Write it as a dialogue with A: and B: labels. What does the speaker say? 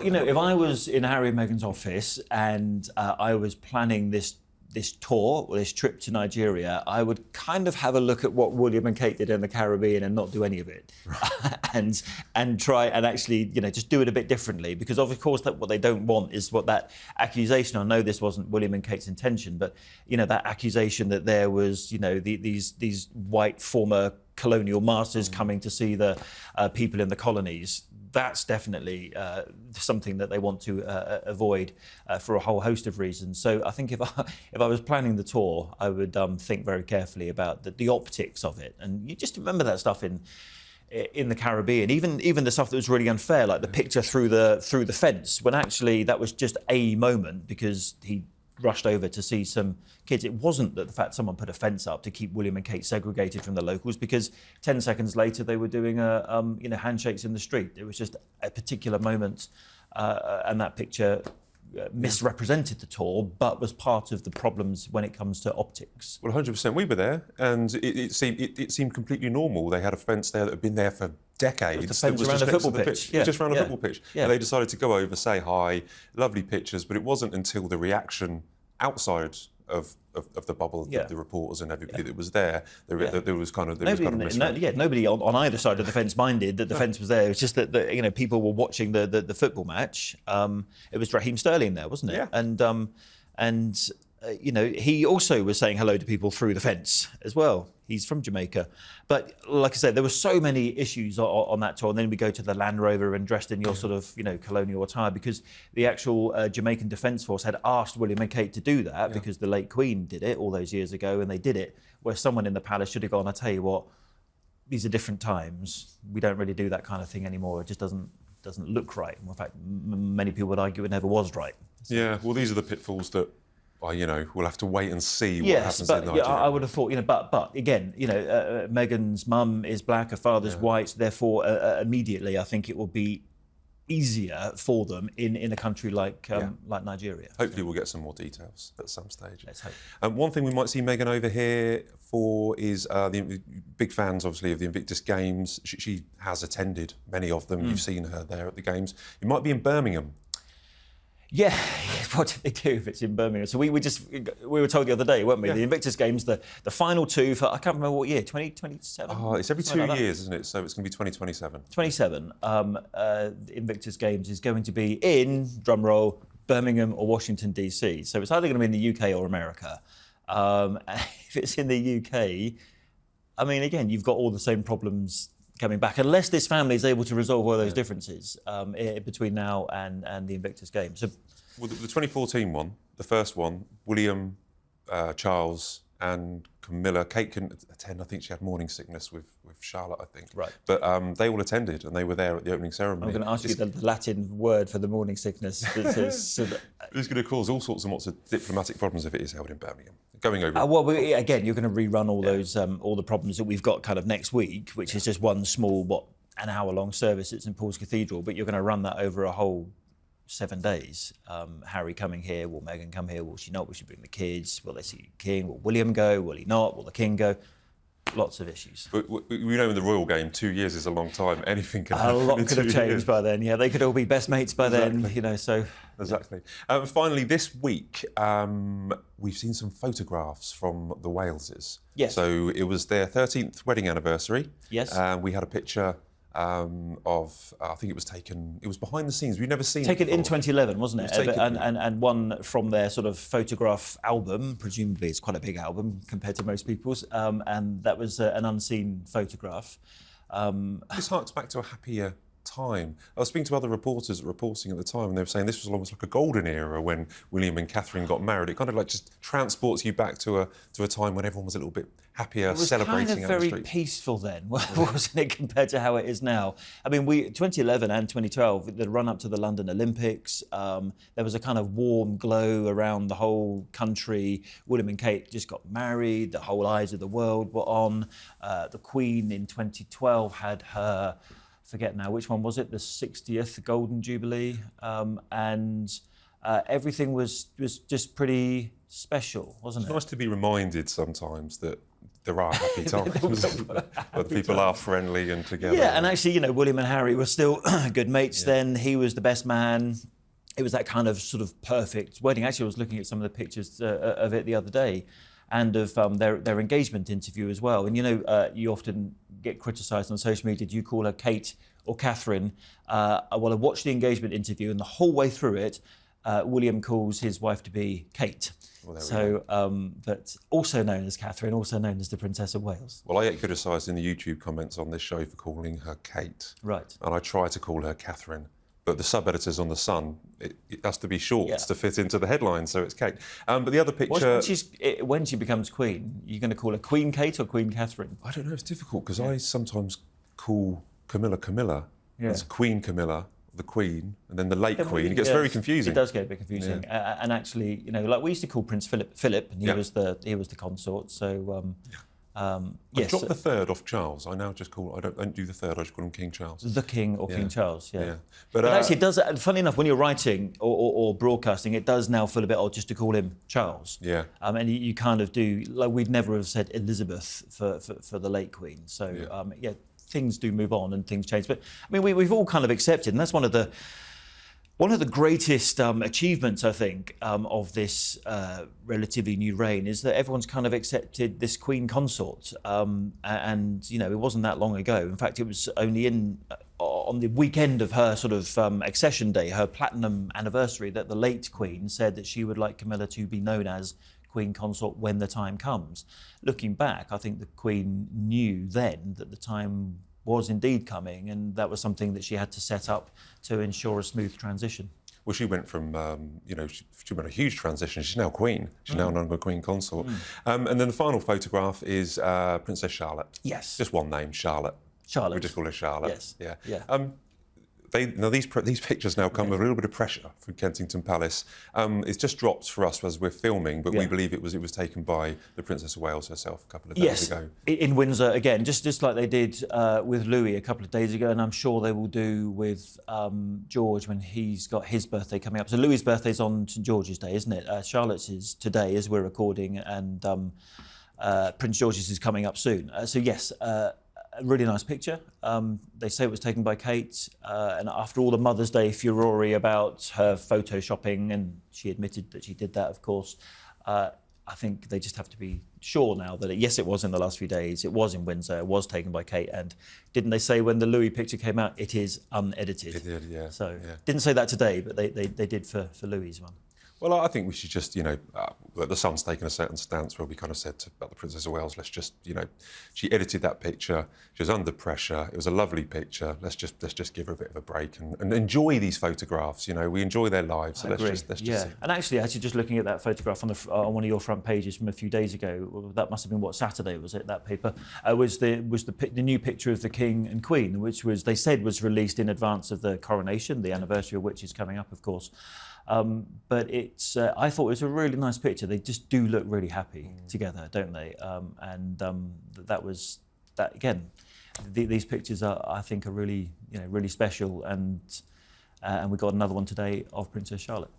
A: You know, if I was in Harry and Meghan's office and I was planning this tour or this trip to Nigeria, I would kind of have a look at what William and Kate did in the Caribbean and not do any of it, and try and actually, you know, just do it a bit differently. Because of course, what they don't want is what that accusation. I know this wasn't William and Kate's intention, but you know, that accusation that there was, you know, these white former colonial masters coming to see the people in the colonies. That's definitely something that they want to avoid for a whole host of reasons. So I think if I was planning the tour, I would think very carefully about the optics of it. And you just remember that stuff in the Caribbean, even the stuff that was really unfair, like the picture through the fence, when actually that was just a moment because he rushed over to see some kids. It wasn't that the fact someone put a fence up to keep William and Kate segregated from the locals, because 10 seconds later they were doing handshakes in the street. It was just a particular moment, and that picture misrepresented the tour, but was part of the problems when it comes to optics.
B: Well, 100%. We were there, and it seemed completely normal. They had a fence there that had been there for decades.
A: The fence around a football pitch.
B: Yeah. Just around a football pitch.
A: Yeah.
B: And they decided to go over, say hi, lovely pictures, but it wasn't until the reaction outside of the bubble, the reporters and everybody that was there, there was kind of
A: nobody on either side of the fence minded that the fence was there. It was just that you know, people were watching the football match. It was Raheem Sterling there, wasn't it?
B: Yeah.
A: And you know, he also was saying hello to people through the fence as well. He's from Jamaica. But like I said, there were so many issues on that tour. And then we go to the Land Rover and dressed in your sort of, you know, colonial attire, because the actual Jamaican Defence Force had asked William and Kate to do that because the late Queen did it all those years ago, and they did it, where someone in the palace should have gone, I tell you what, these are different times. We don't really do that kind of thing anymore. It just doesn't look right. In fact, many people would argue it never was right. So.
B: Yeah, well, these are the pitfalls that, well, you know, we'll have to wait and see what happens in Nigeria.
A: Yeah, I would have thought, you know, but again, you know, Meghan's mum is black, her father's white, therefore immediately I think it will be easier for them in a country like Nigeria.
B: Hopefully we'll get some more details at some stage.
A: Let's hope.
B: One thing we might see Meghan over here for is the big fans, obviously, of the Invictus Games. She has attended many of them. You've seen her there at the Games. It might be in Birmingham.
A: Yeah, what do they do if it's in Birmingham? So we were told the other day, weren't we? Yeah. The Invictus Games, the final two for, I can't remember what year, 2027?
B: Oh, it's every 2 years, isn't it? So it's going to be 2027.
A: 27. The Invictus Games is going to be in, drumroll, Birmingham or Washington, D.C. So it's either going to be in the UK or America. If it's in the UK, I mean, again, you've got all the same problems coming back, unless this family is able to resolve all those differences between now and the Invictus Games. So,
B: well, the 2014 one, the first one, William, Charles and Camilla. Kate couldn't attend. I think she had morning sickness with Charlotte, I think.
A: Right.
B: But they all attended, and they were there at the opening ceremony.
A: I'm going to ask you the Latin word for the morning sickness.
B: It's going to cause all sorts and lots of diplomatic problems if it is held in Birmingham. Going over.
A: Well, again, you're going to rerun all those, all the problems that we've got kind of next week, which is just one small, an hour-long service at St Paul's Cathedral, but you're going to run that over a whole 7 days. Harry coming here, will Meghan come here, will she not, will she bring the kids, will they see the King, will William go, will he not, will the King go? Lots of issues.
B: But we know in the royal game, 2 years is a long time. Anything can happen.
A: A lot could have changed by then. Yeah, they could all be best mates by then. You know, so
B: exactly. Finally, this week we've seen some photographs from the Waleses.
A: Yes.
B: So it was their 13th wedding anniversary.
A: Yes.
B: We had a picture of, I think it was taken, it was behind the scenes. We've never seen
A: taken
B: it before.
A: in 2011, wasn't it?
B: Taken,
A: and one from their sort of photograph album. Presumably, it's quite a big album compared to most people's. And that was an unseen photograph.
B: This harks back to a happier time. I was speaking to other reporters reporting at the time, and they were saying this was almost like a golden era when William and Catherine got married. It kind of like just transports you back to a time when everyone was a little bit happier, celebrating.
A: It was kind of very peaceful then, wasn't it, compared to how it is now? I mean, 2011 and 2012, the run up to the London Olympics, there was a kind of warm glow around the whole country. William and Kate just got married. The whole eyes of the world were on. The Queen in 2012 had her, forget now, which one was it? The 60th Golden Jubilee. And everything was just pretty special, wasn't it?
B: It's nice to be reminded sometimes that there are happy times. But people are friendly and together.
A: Yeah, and actually, you know, William and Harry were still good mates then. He was the best man. It was that kind of sort of perfect wedding. Actually, I was looking at some of the pictures of it the other day, and of their engagement interview as well. And you know, you often get criticised on social media. Do you call her Kate or Catherine? Well, I watched the engagement interview, and the whole way through it, William calls his wife to be Kate. Well, but also known as Catherine, also known as the Princess of Wales.
B: Well, I get criticised in the YouTube comments on this show for calling her Kate.
A: Right.
B: And I try to call her Catherine. But the sub-editors on The Sun, it has to be short to fit into the headline, so it's Kate. But the other picture...
A: When she becomes Queen, you're going to call her Queen Kate or Queen Catherine?
B: I don't know, it's difficult, because I sometimes call Camilla. It's Queen Camilla, the Queen, and then the late Queen. It gets very confusing.
A: It does get a bit confusing. And actually, you know, like we used to call Prince Philip, and he was the consort, so...
B: I dropped the third off Charles. I now just call... I don't do the third, I just call him King Charles.
A: The King or King Charles,
B: But
A: actually, it does... Funny enough, when you're writing or broadcasting, it does now feel a bit odd just to call him Charles.
B: Yeah.
A: And you kind of do... Like, we'd never have said Elizabeth for the late Queen. So, things do move on and things change. But, I mean, we've all kind of accepted, and that's one of the greatest achievements, I think, of this relatively new reign is that everyone's kind of accepted this Queen consort. And, you know, it wasn't that long ago. In fact, it was only on the weekend of her sort of accession day, her platinum anniversary, that the late Queen said that she would like Camilla to be known as Queen consort when the time comes. Looking back, I think the Queen knew then that the time was indeed coming, and that was something that she had to set up to ensure a smooth transition.
B: Well, she went from, she went a huge transition. She's now Queen. She's now no longer Queen consort. And then the final photograph is Princess Charlotte.
A: Yes.
B: Just one name, Charlotte.
A: Charlotte.
B: We just call her Charlotte.
A: Yes.
B: Yeah. These pictures now come with a little bit of pressure from Kensington Palace. It's just dropped for us as we're filming, but we believe it was taken by the Princess of Wales herself a couple of days ago.
A: In Windsor again, just like they did with Louis a couple of days ago, and I'm sure they will do with George when he's got his birthday coming up. So Louis's birthday's on St George's Day, isn't it? Charlotte's is today as we're recording, and Prince George's is coming up soon. So yes. A really nice picture. They say it was taken by Kate, and after all the Mother's Day furore about her photoshopping, and she admitted that she did that, of course, I think they just have to be sure now that, yes, it was in the last few days, it was in Windsor, it was taken by Kate, and didn't they say when the Louis picture came out, it is unedited?
B: It did, yeah.
A: So, didn't say that today, but they did for Louis's one.
B: Well, I think we should just, the Sun's taken a certain stance where we kind of said about the Princess of Wales, let's just, she edited that picture, she was under pressure, it was a lovely picture, let's just give her a bit of a break and enjoy these photographs, we enjoy their lives, so let's just see.
A: And actually just looking at that photograph on one of your front pages from a few days ago, that must have been Saturday, was it, that paper, was the new picture of the King and Queen, which they said was released in advance of the coronation, the anniversary of which is coming up, of course. But I thought it was a really nice picture. They just do look really happy together, don't they? That was that again. These pictures I think are really, really special, and we got another one today of Princess Charlotte.